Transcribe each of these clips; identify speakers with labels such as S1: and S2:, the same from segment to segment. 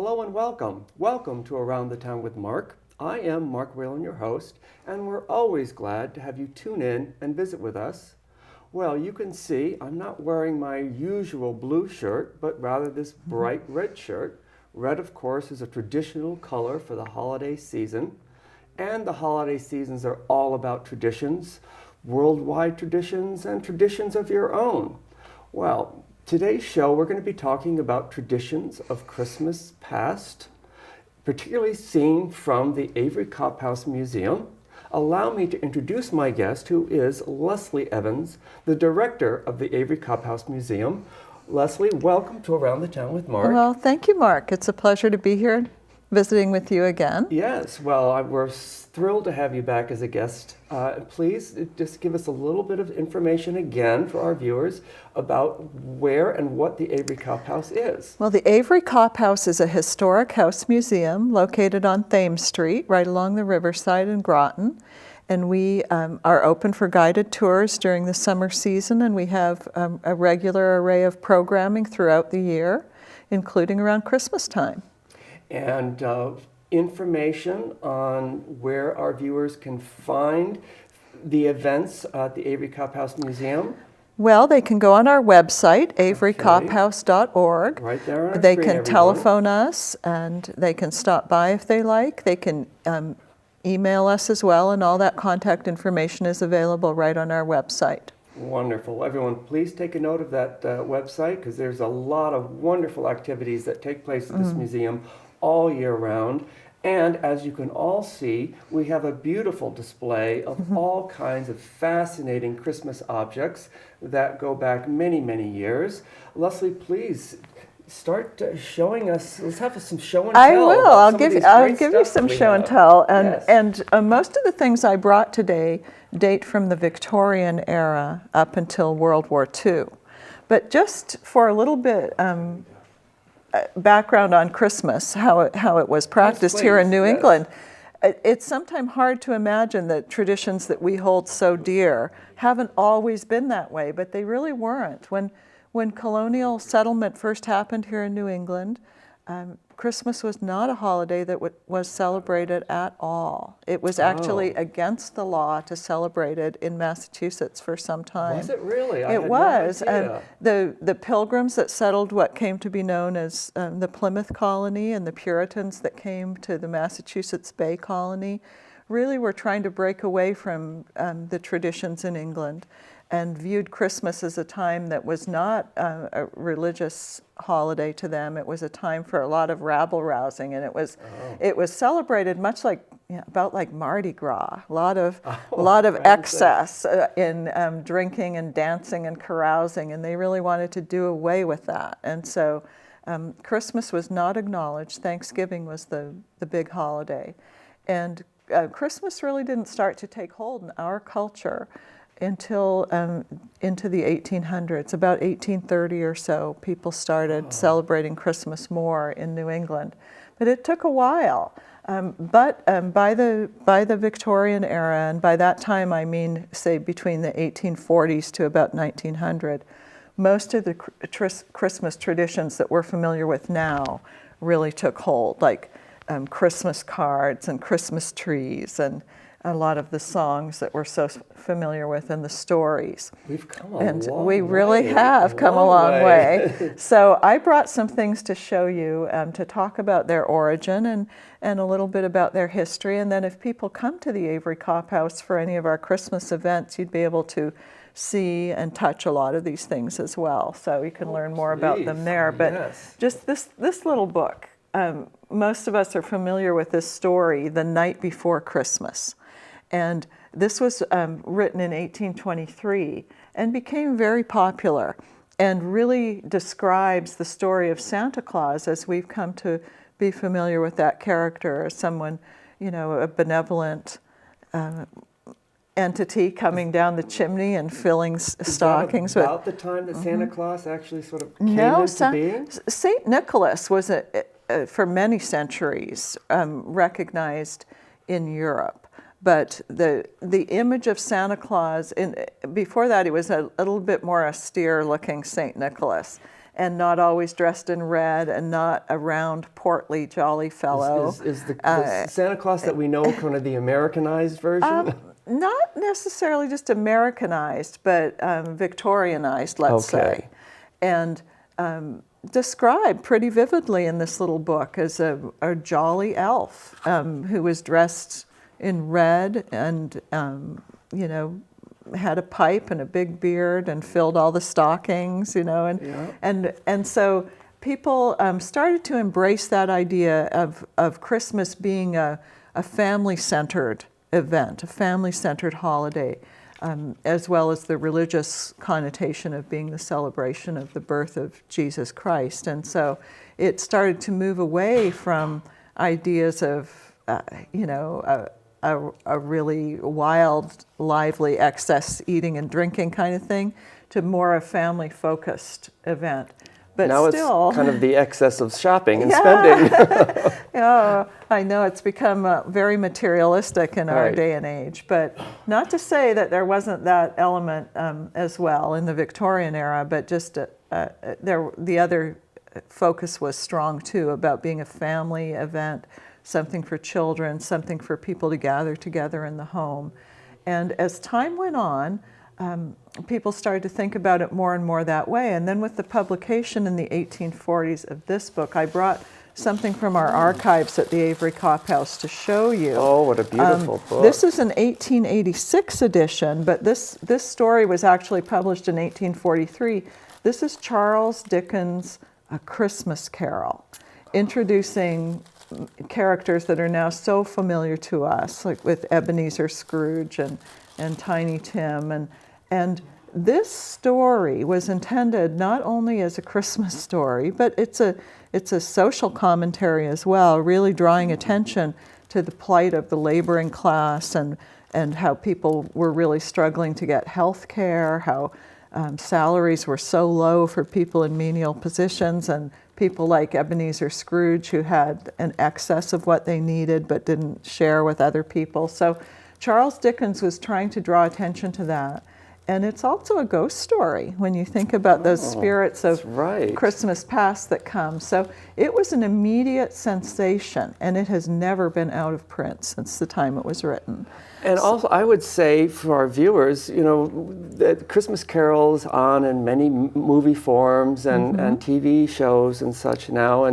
S1: hello and welcome. Welcome to Around the Town with Mark. I am Mark Whalen, your host, and we're always glad to have you tune in and visit with us. Well, you can see I'm not wearing my usual blue shirt, but rather this bright red shirt. Red, of course, is a traditional color for the holiday season. And the holiday seasons are all about traditions, worldwide traditions, and traditions of your own. Well, today's show, we're going to be talking about traditions of Christmas past, particularly seen from the Avery Copp House Museum. Allow me to introduce my guest, who is Leslie Evans, the director of the Avery Copp House Museum. Leslie, welcome to Around the Town with Mark.
S2: Well, thank you, Mark. It's a pleasure to be here visiting with you again.
S1: Yes, well, we're thrilled to have you back as a guest. Please just give us a little bit of information again for our viewers about where and what the Avery Copp House is.
S2: Well, the Avery Copp House is a historic house museum located on Thames Street, right along the riverside in Groton. And we are open for guided tours during the summer season, and we have a regular array of programming throughout the year, including around Christmas time.
S1: And information on where our viewers can find the events at the Avery Copp House Museum?
S2: Well, they can go on our website, averycopphouse.org.
S1: Right there on our
S2: They
S1: screen,
S2: can
S1: everyone.
S2: telephone us, and they can stop by if they like. They can email us as well, and all that contact information is available right on our website.
S1: Wonderful. Everyone, please take a note of that website, because there's a lot of wonderful activities that take place at this museum all year round. And as you can all see, we have a beautiful display of all kinds of fascinating Christmas objects that go back many, many years. Leslie, please start showing us. Let's have some show and tell.
S2: I will. I'll give you some show and tell. And most of the things I brought today date from the Victorian era up until World War II. But just for a little bit background on Christmas, how it was practiced here in New England. It's sometimes hard to imagine that traditions that we hold so dear haven't always been that way, but they really weren't. When colonial settlement first happened here in New England, Christmas was not a holiday that was celebrated at all. It was actually against the law to celebrate it in Massachusetts for some time.
S1: Was it really?
S2: It was. The Pilgrims that settled what came to be known as the Plymouth Colony, and the Puritans that came to the Massachusetts Bay Colony really were trying to break away from the traditions in England, and viewed Christmas as a time that was not a religious holiday to them. It was a time for a lot of rabble-rousing, and it was celebrated much like, about like Mardi Gras. A lot of excess in drinking and dancing and carousing, and they really wanted to do away with that. And so Christmas was not acknowledged. Thanksgiving was the big holiday. And Christmas really didn't start to take hold in our culture until into the 1800s. About 1830 or so, people started celebrating Christmas more in New England. But it took a while. But by the Victorian era, and by that time I mean, say, between the 1840s to about 1900, most of the Christmas traditions that we're familiar with now really took hold, like Christmas cards and Christmas trees and a lot of the songs that we're so familiar with and the stories.
S1: We've come a
S2: and
S1: long
S2: we
S1: way.
S2: really have come a long way. So I brought some things to show you to talk about their origin and a little bit about their history. And then if people come to the Avery Copp House for any of our Christmas events, you'd be able to see and touch a lot of these things as well. So you can learn more about them there. But just this little book, most of us are familiar with this story, The Night Before Christmas. And this was written in 1823 and became very popular and really describes the story of Santa Claus as we've come to be familiar with that character as someone, a benevolent entity coming down the chimney and filling stockings with.
S1: About the time that Santa Claus actually sort of came into being?
S2: St. Nicholas was, for many centuries, recognized in Europe. But the image of Santa Claus, before that he was a little bit more austere looking St. Nicholas. and not always dressed in red and not a round, portly, jolly fellow.
S1: Is the Santa Claus that we know kind of the Americanized version?
S2: Not necessarily just Americanized, but Victorianized, let's say. And described pretty vividly in this little book as a jolly elf who was dressed in red and, you know, had a pipe and a big beard and filled all the stockings, you know, and so people started to embrace that idea of Christmas being a family-centered event, a family-centered holiday, as well as the religious connotation of being the celebration of the birth of Jesus Christ. And so it started to move away from ideas of, you know, a really wild, lively, excess eating and drinking kind of thing, to more a family-focused event. But
S1: now
S2: still,
S1: it's kind of the excess of shopping and spending.
S2: Yeah, I know it's become very materialistic in our day and age, but not to say that there wasn't that element as well in the Victorian era, but just the other focus was strong too, about being a family event, something for children, something for people to gather together in the home. And as time went on, people started to think about it more and more that way. And then with the publication in the 1840s of this book, I brought something from our archives at the Avery Copp House to show you.
S1: Oh, what a beautiful book.
S2: This is an 1886 edition, but this story was actually published in 1843. This is Charles Dickens' A Christmas Carol, introducing characters that are now so familiar to us, like with Ebenezer Scrooge and Tiny Tim. And this story was intended not only as a Christmas story, but it's a social commentary as well, really drawing attention to the plight of the laboring class and how people were really struggling to get health care, how salaries were so low for people in menial positions, and people like Ebenezer Scrooge who had an excess of what they needed but didn't share with other people. So Charles Dickens was trying to draw attention to that. And it's also a ghost story when you think about those spirits of Christmas past that come. So it was an immediate sensation, and it has never been out of print since the time it was written.
S1: And also, I would say for our viewers, you know, that Christmas Carol's on in many movie forms and TV shows and such now,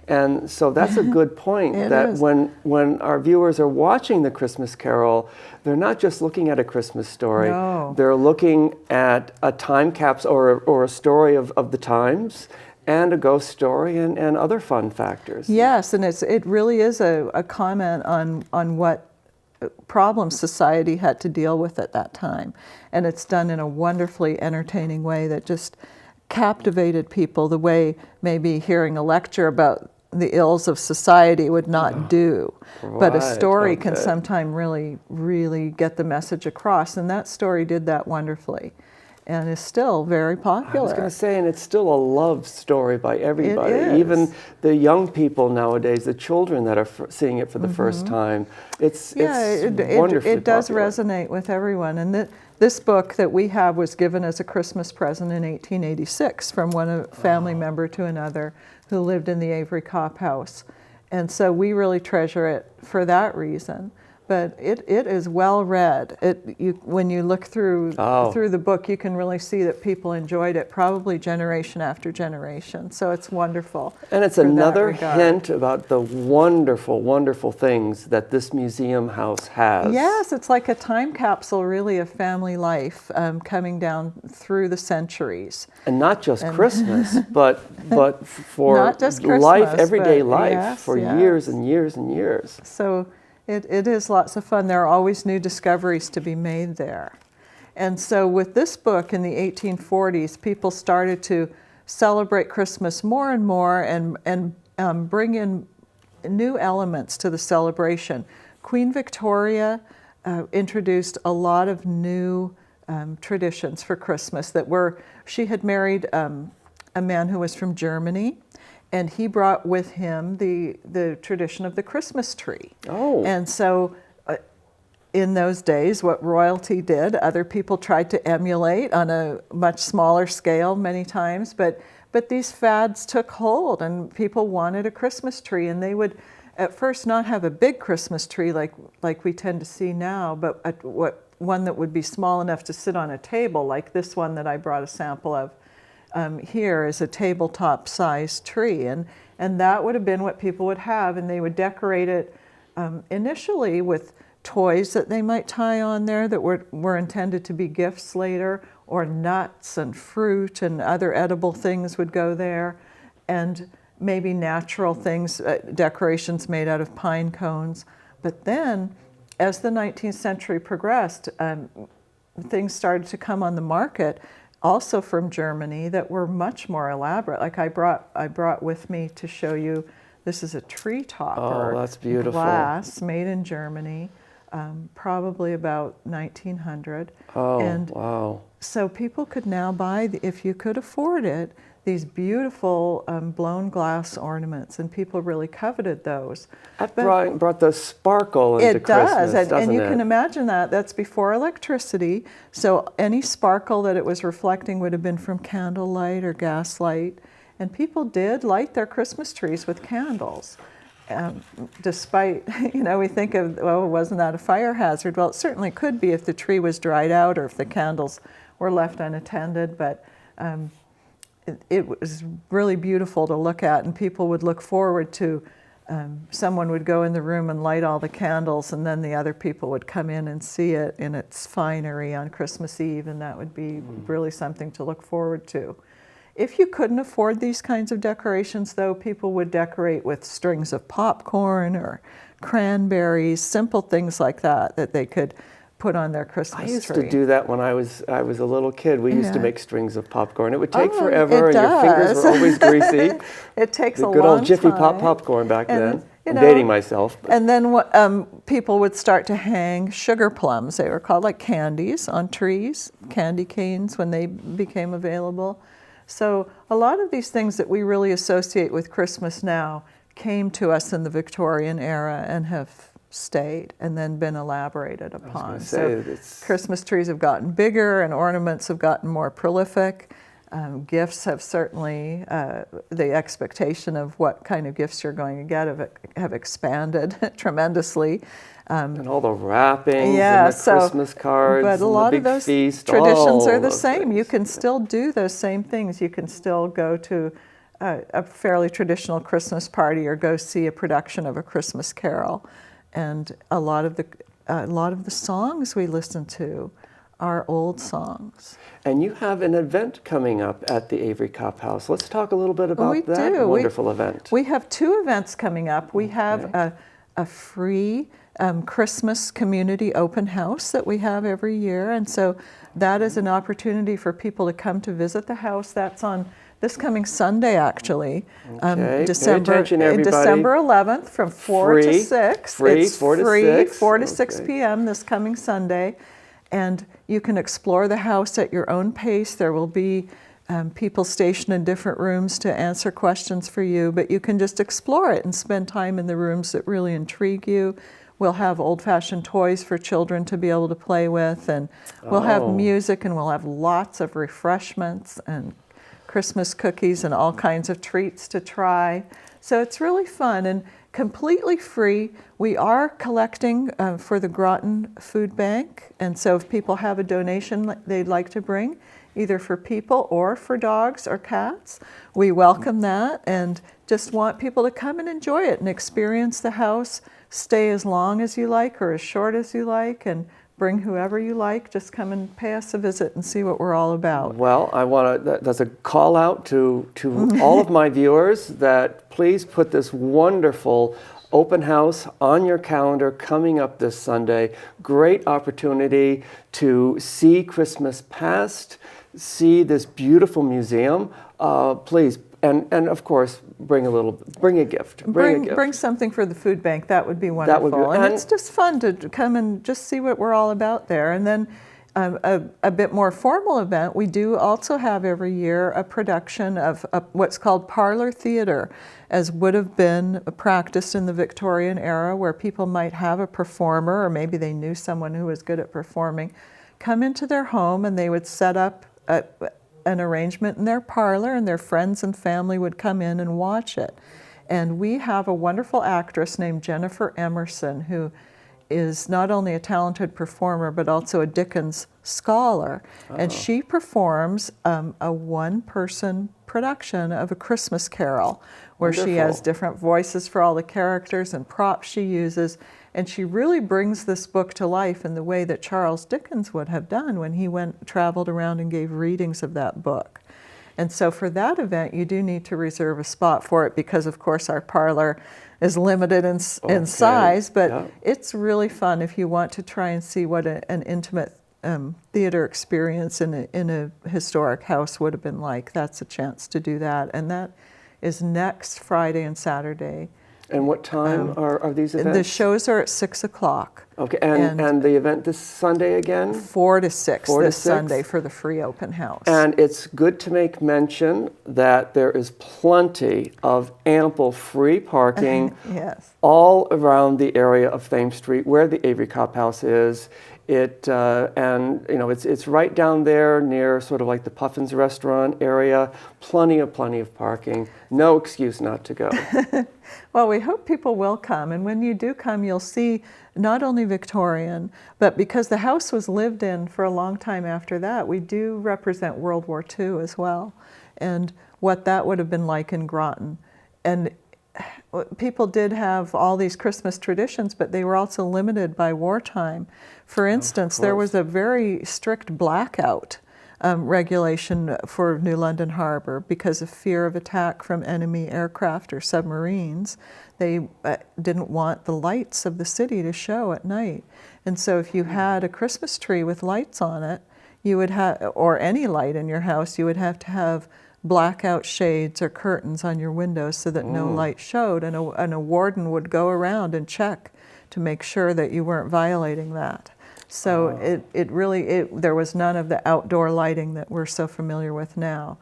S1: and so that's a good point. That is. When our viewers are watching the Christmas Carol, they're not just looking at a Christmas story.
S2: No.
S1: They're looking at a time capsule or a story of the times, and a ghost story and other fun factors.
S2: Yes, and it really is a comment on what problems society had to deal with at that time. And it's done in a wonderfully entertaining way that just captivated people the way maybe hearing a lecture about the ills of society would not do. But a story can sometimes really, really get the message across. And that story did that wonderfully and is still very popular.
S1: I was going to say, and it's still a loved story by everybody, even the young people nowadays, the children that are seeing it for the first time. It's wonderfully
S2: it does
S1: popular.
S2: Resonate with everyone. And this book that we have was given as a Christmas present in 1886 from one family member to another who lived in the Avery Copp House. And so we really treasure it for that reason. But it is well read. When you look through the book, you can really see that people enjoyed it, probably generation after generation. So it's wonderful.
S1: And it's another hint about the wonderful, wonderful things that this museum house has.
S2: Yes, it's like a time capsule, really, of family life coming down through the centuries.
S1: And not just Christmas, but for
S2: not just Christmas,
S1: life, everyday life, for
S2: yes.
S1: years and years and years.
S2: So it is lots of fun. There are always new discoveries to be made there. And so with this book in the 1840s, people started to celebrate Christmas more and more and bring in new elements to the celebration. Queen Victoria introduced a lot of new traditions for Christmas she had married a man who was from Germany, and he brought with him the tradition of the Christmas tree.
S1: Oh.
S2: And so in those days, what royalty did, other people tried to emulate on a much smaller scale many times, but But these fads took hold, and people wanted a Christmas tree, and they would at first not have a big Christmas tree like we tend to see now, but one that would be small enough to sit on a table, like this one that I brought a sample of here is a tabletop sized tree. And that would have been what people would have, and they would decorate it initially with toys that they might tie on there that were intended to be gifts later, or nuts and fruit and other edible things would go there, and maybe natural things, decorations made out of pine cones. But then, as the 19th century progressed, things started to come on the market, also from Germany, that were much more elaborate. Like I brought with me to show you, this is a tree topper.
S1: Oh, that's beautiful.
S2: Glass made in Germany, probably about 1900.
S1: Oh,
S2: and
S1: wow.
S2: So people could now buy, if you could afford it, these beautiful blown glass ornaments, and people really coveted those.
S1: That brought the sparkle into Christmas, doesn't it?
S2: And you can imagine that. That's before electricity, so any sparkle that it was reflecting would have been from candlelight or gaslight, and people did light their Christmas trees with candles. Despite, we think of, well, wasn't that a fire hazard? Well, it certainly could be if the tree was dried out or if the candles were left unattended, but it was really beautiful to look at, and people would look forward to, someone would go in the room and light all the candles, and then the other people would come in and see it in its finery on Christmas Eve, and that would be really something to look forward to. If you couldn't afford these kinds of decorations, though, people would decorate with strings of popcorn or cranberries, simple things like that they could put on their Christmas tree.
S1: I used to do that when I was a little kid. We used to make strings of popcorn. It would take forever, and your fingers were always greasy.
S2: It takes a long time.
S1: The good old Jiffy Pop popcorn back then. I'm dating myself. But.
S2: And then people would start to hang sugar plums. They were called like candies on trees, candy canes when they became available. So a lot of these things that we really associate with Christmas now came to us in the Victorian era and have stayed and then been elaborated upon. Christmas trees have gotten bigger and ornaments have gotten more prolific. Gifts have certainly, the expectation of what kind of gifts you're going to get have expanded tremendously.
S1: And all the wrappings and the Christmas cards,
S2: but a lot
S1: and the
S2: of
S1: big
S2: those
S1: feast,
S2: traditions are the
S1: those
S2: same.
S1: things.
S2: You can still do those same things. You can still go to a fairly traditional Christmas party or go see a production of A Christmas Carol. And a lot of the songs we listen to are old songs.
S1: And you have an event coming up at the Avery Copp House. Let's talk a little bit about that wonderful event.
S2: We have two events coming up. We have a free Christmas community open house that we have every year. And so that is an opportunity for people to come to visit the house. That's on this coming Sunday, actually. December 11th from 4 to 6. It's free, 4 to 6 p.m. this coming Sunday. And you can explore the house at your own pace. There will be people stationed in different rooms to answer questions for you, but you can just explore it and spend time in the rooms that really intrigue you. We'll have old-fashioned toys for children to be able to play with, and we'll have music, and we'll have lots of refreshments and Christmas cookies and all kinds of treats to try. So it's really fun and completely free. We are collecting for the Groton Food Bank, and so if people have a donation they'd like to bring, either for people or for dogs or cats, we welcome that and just want people to come and enjoy it and experience the house, stay as long as you like or as short as you like, and bring whoever you like. Just come and pay us a visit and see what we're all about.
S1: Well, I want to, that's a call out to all of my viewers that please put this wonderful open house on your calendar coming up this Sunday. Great opportunity to see Christmas past, see this beautiful museum. Please, and of course, bring a gift.
S2: Bring something for the food bank. That would be wonderful. That would be, and it's just fun to come and just see what we're all about there. And then a bit more formal event, we do also have every year a production of what's called parlor theater, as would have been practiced in the Victorian era, where people might have a performer, or maybe they knew someone who was good at performing, come into their home and they would set up an arrangement in their parlor, and their friends and family would come in and watch it. And we have a wonderful actress named Jennifer Emerson, who is not only a talented performer but also a Dickens scholar. And she performs a one-person production of A Christmas Carol, where she has different voices for all the characters and props she uses. And she really brings this book to life in the way that Charles Dickens would have done when he traveled around and gave readings of that book. And so for that event, you do need to reserve a spot for it because, of course, our parlor is limited in size, but it's really fun if you want to try and see what an intimate theater experience in a historic house would have been like. That's a chance to do that. And that is next Friday and Saturday.
S1: And what time are these events?
S2: The shows are at 6 o'clock.
S1: Okay, and the event this Sunday again?
S2: 4 to 6 this Sunday for the free open house.
S1: And it's good to make mention that there is plenty of ample free parking all around the area of Thames Street where the Avery Copp House is. And you know, it's right down there near sort of like the Puffin's restaurant area. Plenty of parking. No excuse not to go.
S2: Well, we hope people will come, and when you do come, you'll see not only Victorian, but because the house was lived in for a long time after that, we do represent World War II as well, and what that would have been like in Groton. And people did have all these Christmas traditions, but they were also limited by wartime. For instance, there was a very strict blackout regulation for New London Harbor because of fear of attack from enemy aircraft or submarines. They didn't want the lights of the city to show at night. And so if you had a Christmas tree with lights on it, you would have, or any light in your house, you would have to have blackout shades or curtains on your windows so that no light showed. And a warden would go around and check to make sure that you weren't violating that. So there was none of the outdoor lighting that we're so familiar with now.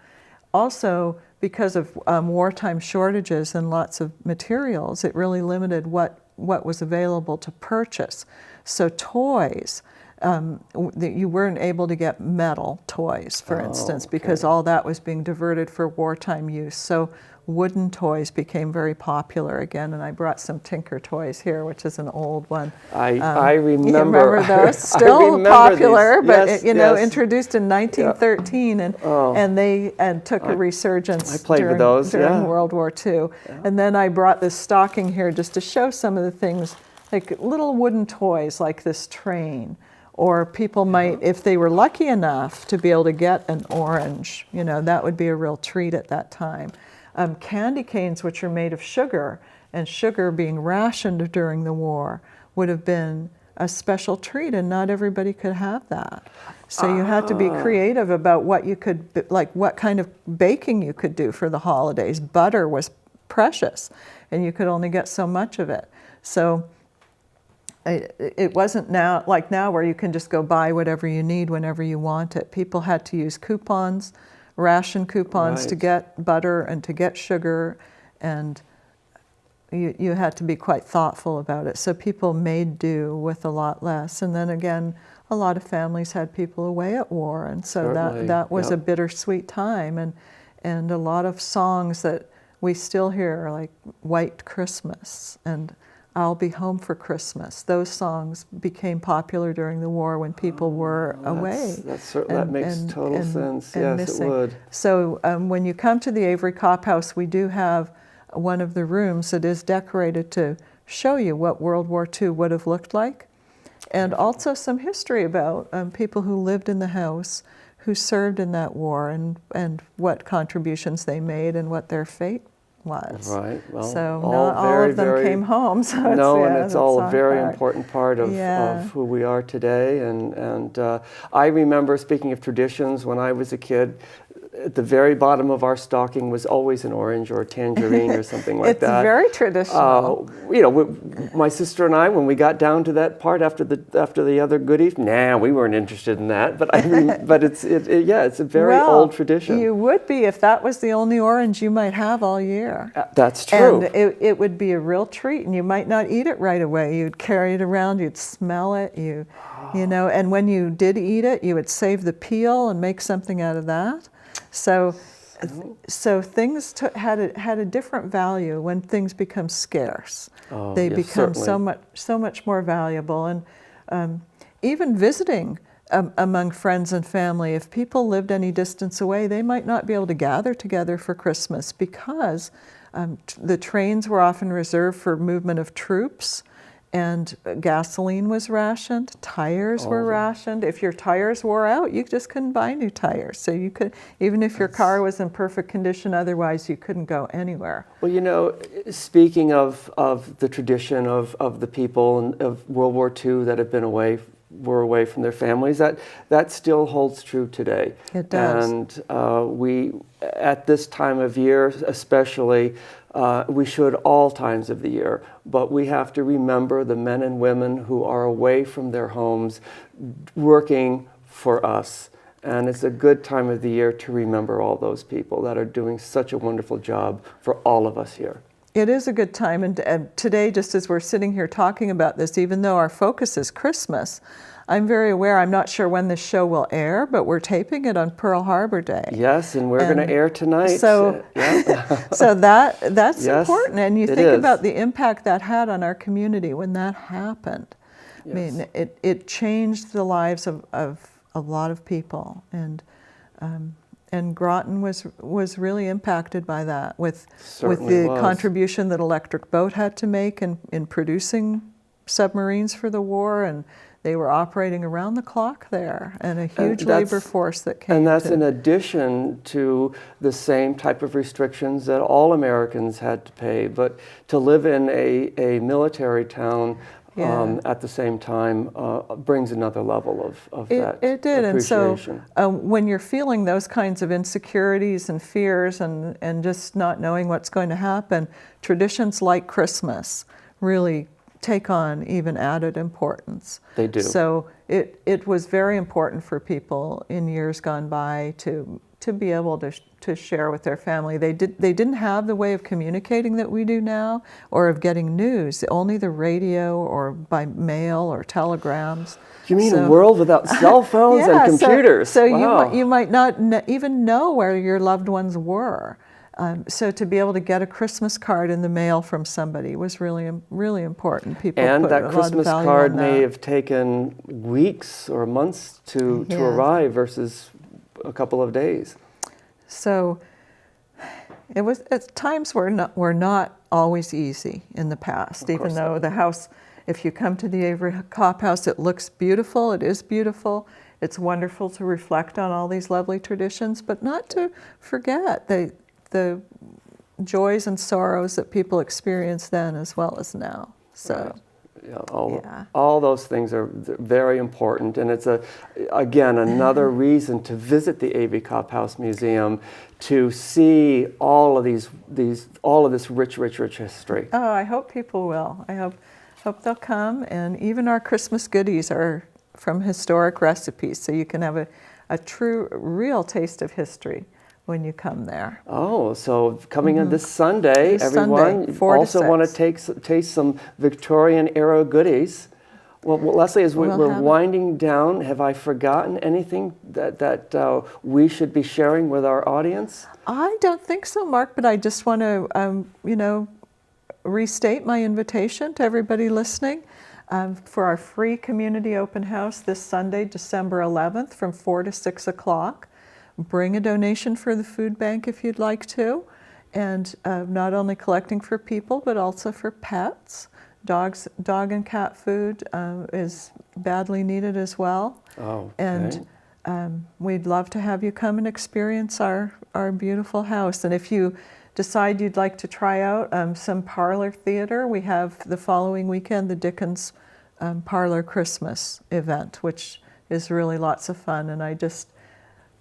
S2: Also, because of wartime shortages and lots of materials, it really limited what was available to purchase. So toys, you weren't able to get metal toys, for instance, because all that was being diverted for wartime use. So wooden toys became very popular again, and I brought some Tinker toys here, which is an old one.
S1: I remember.
S2: You remember those? Still popular, but introduced in 1913, and they took a resurgence during World War II. Yeah. And then I brought this stocking here just to show some of the things, like little wooden toys like this train. Or people might, if they were lucky enough to be able to get an orange, that would be a real treat at that time. Candy canes, which are made of sugar, and sugar being rationed during the war, would have been a special treat, and not everybody could have that. So you had to be creative about what you could, like what kind of baking you could do for the holidays. Butter was precious, and you could only get so much of it. So it wasn't like now where you can just go buy whatever you need whenever you want it. People had to use coupons, ration coupons to get butter and to get sugar, and you had to be quite thoughtful about it. So people made do with a lot less. And then again, a lot of families had people away at war, and so that was a bittersweet time. And a lot of songs that we still hear, like White Christmas and I'll Be Home for Christmas. Those songs became popular during the war when people were away.
S1: That makes total sense. Yes, missing. It would.
S2: So when you come to the Avery Copp House, we do have one of the rooms that is decorated to show you what World War II would have looked like, and also some history about people who lived in the house, who served in that war, and what contributions they made and what their fate was.
S1: Right. Well,
S2: so not all of them came home. So
S1: it's all a very important part of who we are today. And I remember, speaking of traditions, when I was a kid, at the very bottom of our stocking was always an orange or a tangerine or something like that.
S2: It's very traditional.
S1: My sister and I, when we got down to that part after the other goodies, we weren't interested in that. But it's a very old tradition.
S2: You would be if that was the only orange you might have all year.
S1: That's true.
S2: And it would be a real treat, and you might not eat it right away. You'd carry it around, you'd smell it, and when you did eat it, you would save the peel and make something out of that. So things had a different value when things become scarce.
S1: Oh,
S2: They
S1: yes,
S2: become
S1: certainly.
S2: so much more valuable. And even visiting among friends and family, if people lived any distance away, they might not be able to gather together for Christmas because the trains were often reserved for movement of troops, and gasoline was rationed, tires were rationed. If your tires wore out, you just couldn't buy new tires. So you could, even if your car was in perfect condition, otherwise you couldn't go anywhere.
S1: Well, you know, speaking of the tradition of the people of World War II that have been were away from their families, that still holds true today.
S2: It does.
S1: And we, at this time of year especially, we should all times of the year, but we have to remember the men and women who are away from their homes working for us. And it's a good time of the year to remember all those people that are doing such a wonderful job for all of us here.
S2: It is a good time, and today, just as we're sitting here talking about this, even though our focus is Christmas, I'm very aware, I'm not sure when this show will air, but we're taping it on Pearl Harbor Day.
S1: Yes, and we're going to air tonight.
S2: So, so that's
S1: Yes,
S2: important, and you
S1: it
S2: think
S1: is.
S2: about the impact that had on our community when that happened.
S1: Yes.
S2: I mean, it changed the lives of a lot of people, and Groton was really impacted by that with
S1: Certainly
S2: the
S1: was.
S2: contribution that Electric Boat had to make in producing submarines for the war, and they were operating around the clock there, and a huge labor force that came.
S1: And that's in addition to the same type of restrictions that all Americans had to pay, but to live in a military town at the same time brings another level of that
S2: It did,
S1: appreciation.
S2: and so when you're feeling those kinds of insecurities and fears and just not knowing what's going to happen, traditions like Christmas really take on even added importance.
S1: They do.
S2: So it was very important for people in years gone by to be able to share with their family. They didn't have the way of communicating that we do now, or of getting news, only the radio or by mail or telegrams.
S1: You mean a world without cell phones and computers?
S2: So
S1: wow.
S2: you might not even know where your loved ones were. So to be able to get a Christmas card in the mail from somebody was really, really important. People
S1: and
S2: put
S1: that
S2: a lot
S1: Christmas
S2: of value
S1: card
S2: on
S1: may
S2: that.
S1: have taken weeks or months to arrive versus a couple of days.
S2: So times were not always easy in the past, even though the house, if you come to the Avery Copp house, it looks beautiful, it is beautiful. It's wonderful to reflect on all these lovely traditions, but not to forget the joys and sorrows that people experienced then as well as now. So,
S1: all those things are very important, and it's again another reason to visit the Avery Copp House Museum to see all of this rich history.
S2: Oh, I hope people will. I hope they'll come, and even our Christmas goodies are from historic recipes, so you can have a true, real taste of history when you come there.
S1: Oh, so coming in this Sunday, everyone,
S2: Sunday, 4 to
S1: also
S2: 6.
S1: want to taste some Victorian era goodies. Well, Leslie, as we're winding down, have I forgotten anything that we should be sharing with our audience?
S2: I don't think so, Mark, but I just want to, restate my invitation to everybody listening for our free community open house this Sunday, December 11th from 4 to 6 o'clock. Bring a donation for the food bank if you'd like to, and not only collecting for people but also for pets. Dog and cat food is badly needed as well.
S1: Oh, okay.
S2: And we'd love to have you come and experience our beautiful house. And if you decide you'd like to try out some parlor theater, we have the following weekend the Dickens Parlor Christmas event, which is really lots of fun. And I just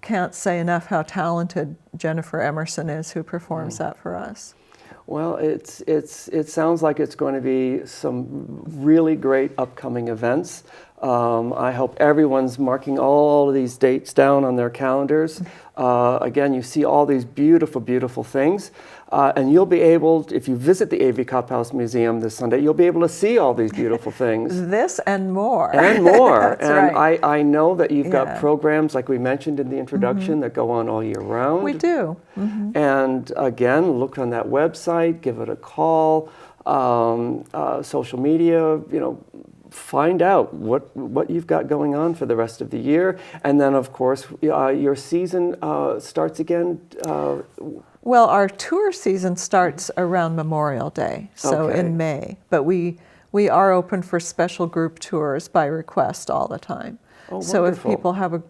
S2: can't say enough how talented Jennifer Emerson is, who performs that for us.
S1: Well, it sounds like it's going to be some really great upcoming events. I hope everyone's marking all of these dates down on their calendars. Again, you see all these beautiful, beautiful things. And you'll be able, if you visit the Avery Copp House Museum this Sunday, you'll be able to see all these beautiful things.
S2: This and more.
S1: And more.
S2: That's
S1: and
S2: right.
S1: I know that you've got
S2: Yeah.
S1: programs, like we mentioned in the introduction, that go on all year round.
S2: We do.
S1: And again, look on that website, give it a call, social media, find out what you've got going on for the rest of the year. And then, of course, your season starts again.
S2: Well, our tour season starts around Memorial Day, so
S1: Okay.
S2: in May. But we are open for special group tours by request all the time.
S1: Oh,
S2: so if
S1: wonderful.
S2: people have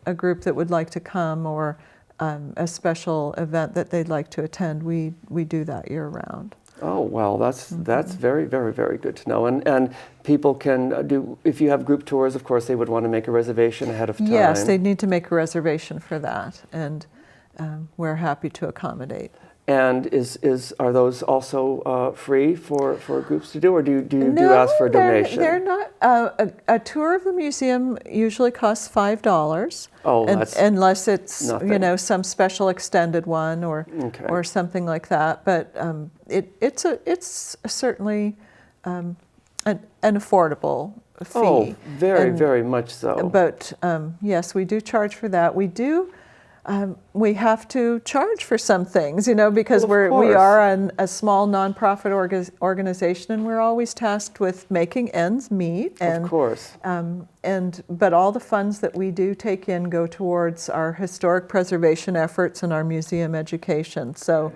S2: a group that would like to come, or a special event that they'd like to attend, we do that year round.
S1: Oh, well, that's very, very, very good to know. And people can do, if you have group tours, of course, they would want to make a reservation ahead of time.
S2: Yes, they need to make a reservation for that, and we're happy to accommodate.
S1: And are those also free for groups to do, or do you ask for a donation?
S2: They're not. A tour of the museum usually costs $5.
S1: Oh, that's
S2: unless it's
S1: nothing.
S2: Some special extended one or something like that. But it's certainly an affordable fee.
S1: Oh, very much so.
S2: But yes, we do charge for that. We do. We have to charge for some things, because we are a small nonprofit organization, and we're always tasked with making ends meet. And,
S1: of course.
S2: But all the funds that we do take in go towards our historic preservation efforts and our museum education, so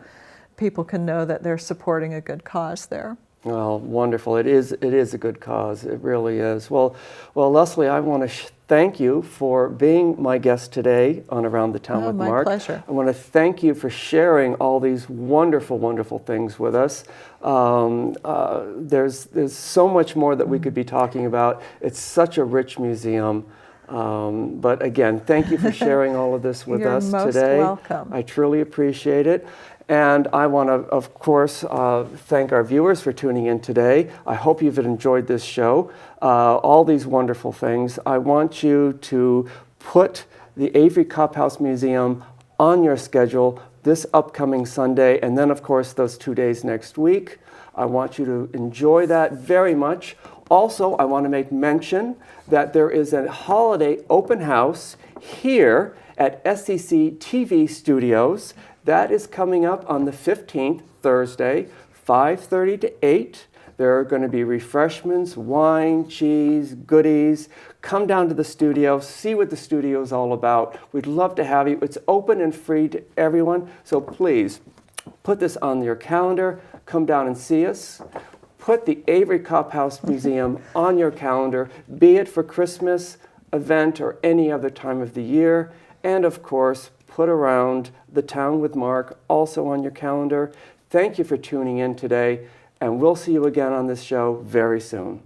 S2: people can know that they're supporting a good cause there.
S1: Well, wonderful. It is a good cause. It really is. Well, Leslie, I want to thank you for being my guest today on Around the Town with Mark.
S2: My pleasure.
S1: I want to thank you for sharing all these wonderful, wonderful things with us. There's so much more that we could be talking about. It's such a rich museum. But again, thank you for sharing all of this with us today.
S2: You're most welcome.
S1: I truly appreciate it. And I want to, of course, thank our viewers for tuning in today. I hope you've enjoyed this show, all these wonderful things. I want you to put the Avery Copp House Museum on your schedule this upcoming Sunday, and then, of course, those 2 days next week. I want you to enjoy that very much. Also, I want to make mention that there is a holiday open house here at SCC TV Studios. That is coming up on the 15th, Thursday, 5:30 to 8. There are going to be refreshments, wine, cheese, goodies. Come down to the studio, see what the studio is all about. We'd love to have you. It's open and free to everyone, so please put this on your calendar. Come down and see us. Put the Avery Copp House Museum on your calendar, be it for Christmas event or any other time of the year. And of course, put Around the Town with Mark also on your calendar. Thank you for tuning in today, and we'll see you again on this show very soon.